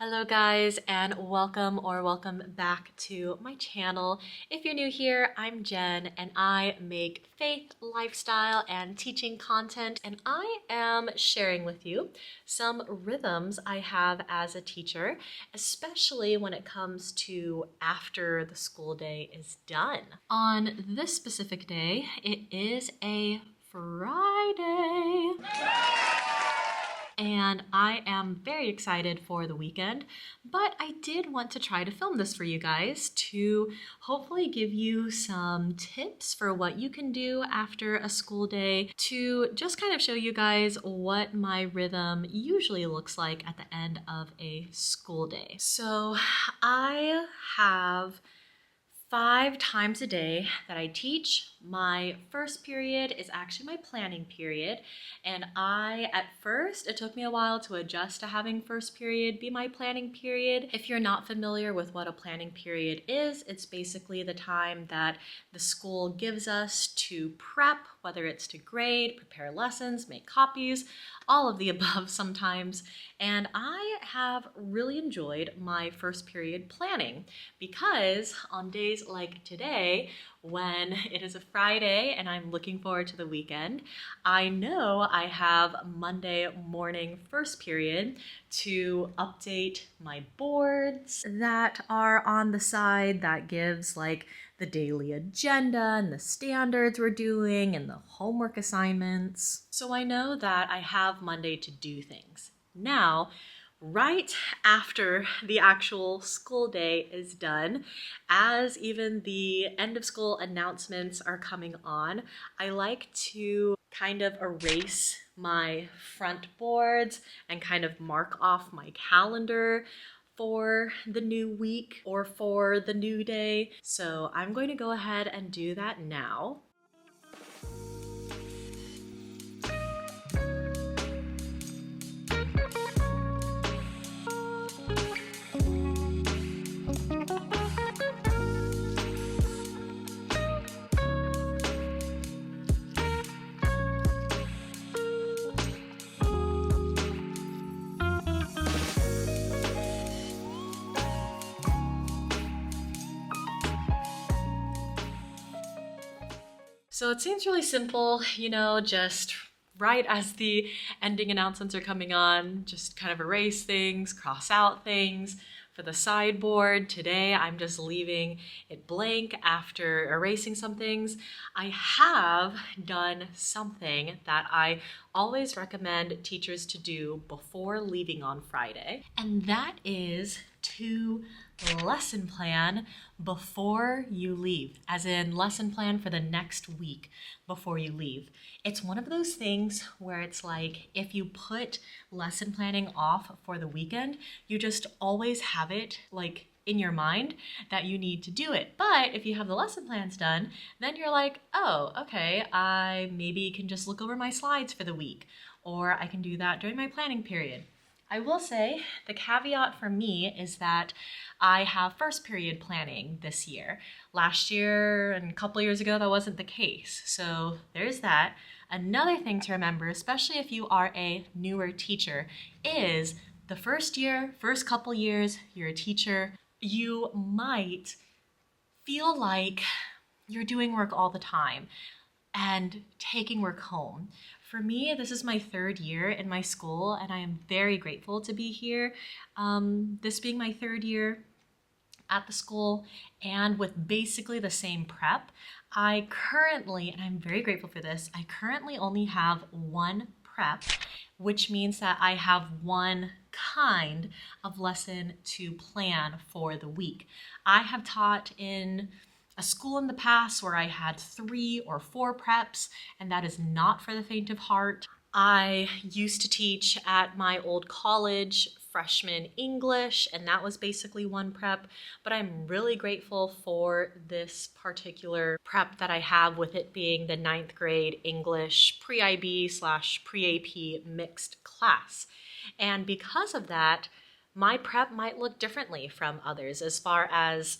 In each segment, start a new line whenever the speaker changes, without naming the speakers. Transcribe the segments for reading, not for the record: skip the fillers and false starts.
Hello guys, and welcome back to my channel. If you're new here, I'm Jen and I make faith, lifestyle, and teaching content, and I am sharing with you some rhythms I have as a teacher, especially when it comes to after the school day is done. On this specific day, it is a Friday. And I am very excited for the weekend, but I did want to try to film this for you guys to hopefully give you some tips for what you can do after a school day to just kind of show you guys what my rhythm usually looks like at the end of a school day. So I have 5 times a day that I teach. My first period is actually my planning period, and at first, it took me a while to adjust to having first period be my planning period. If you're not familiar with what a planning period is, it's basically the time that the school gives us to prep, whether it's to grade, prepare lessons, make copies, all of the above sometimes. And I have really enjoyed my first period planning because on days like today, when it is a Friday and I'm looking forward to the weekend, I know I have Monday morning first period to update my boards that are on the side that gives like the daily agenda and the standards we're doing and the homework assignments. So I know that I have Monday to do things. Now, right after the actual school day is done, as even the end of school announcements are coming on, I like to kind of erase my front boards and kind of mark off my calendar for the new week or for the new day. So I'm going to go ahead and do that now. So it seems really simple, just right as the ending announcements are coming on, just kind of erase things, cross out things. For the sideboard, today I'm just leaving it blank after erasing some things. I have done something that I always recommend teachers to do before leaving on Friday, and that is to lesson plan before you leave, as in lesson plan for the next week before you leave. It's one of those things where it's like if you put lesson planning off for the weekend, you just always have it like in your mind that you need to do it. But if you have the lesson plans done, then you're like, oh, okay, I maybe can just look over my slides for the week, or I can do that during my planning period. I will say the caveat for me is that I have first period planning this year. Last year and a couple years ago, that wasn't the case. So there's that. Another thing to remember, especially if you are a newer teacher, is the first couple years you're a teacher, you might feel like you're doing work all the time and taking work home. For me, this is my 3rd year in my school, and I am very grateful to be here. This being my 3rd year at the school, and with basically the same prep, I currently, and I'm very grateful for this, I currently only have 1 prep, which means that I have 1 kind of lesson to plan for the week. I have taught in a school in the past where I had 3 or 4 preps, and that is not for the faint of heart. I used to teach at my old college freshman English, and that was basically 1 prep, but I'm really grateful for this particular prep that I have, with it being the 9th grade English pre-IB/pre-AP mixed class. And because of that, my prep might look differently from others as far as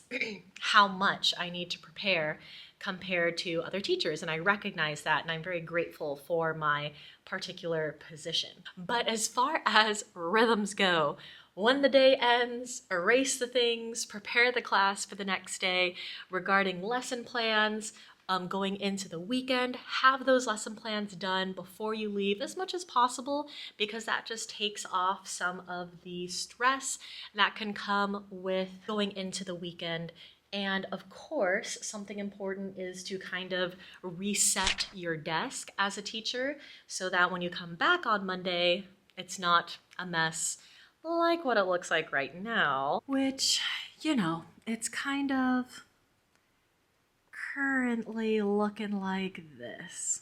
how much I need to prepare compared to other teachers, and I recognize that, and I'm very grateful for my particular position. But as far as rhythms go, when the day ends, erase the things, prepare the class for the next day. Regarding lesson plans, going into the weekend, have those lesson plans done before you leave as much as possible, because that just takes off some of the stress that can come with going into the weekend. And of course, something important is to kind of reset your desk as a teacher so that when you come back on Monday, it's not a mess like what it looks like right now, which, it's kind of currently looking like this.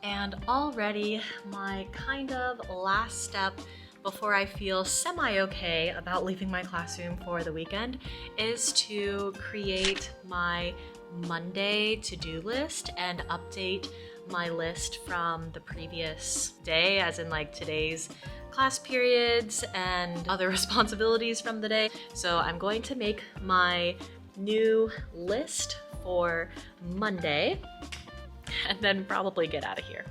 And already my kind of last step before I feel semi-okay about leaving my classroom for the weekend is to create my Monday to-do list and update my list from the previous day, as in like today's class periods and other responsibilities from the day. So I'm going to make my new list for Monday and then probably get out of here.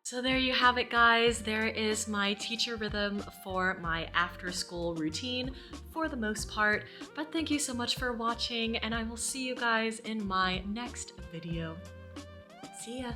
So there you have it, guys. There is my teacher rhythm for my after school routine for the most part. But thank you so much for watching, and I will see you guys in my next video. See ya.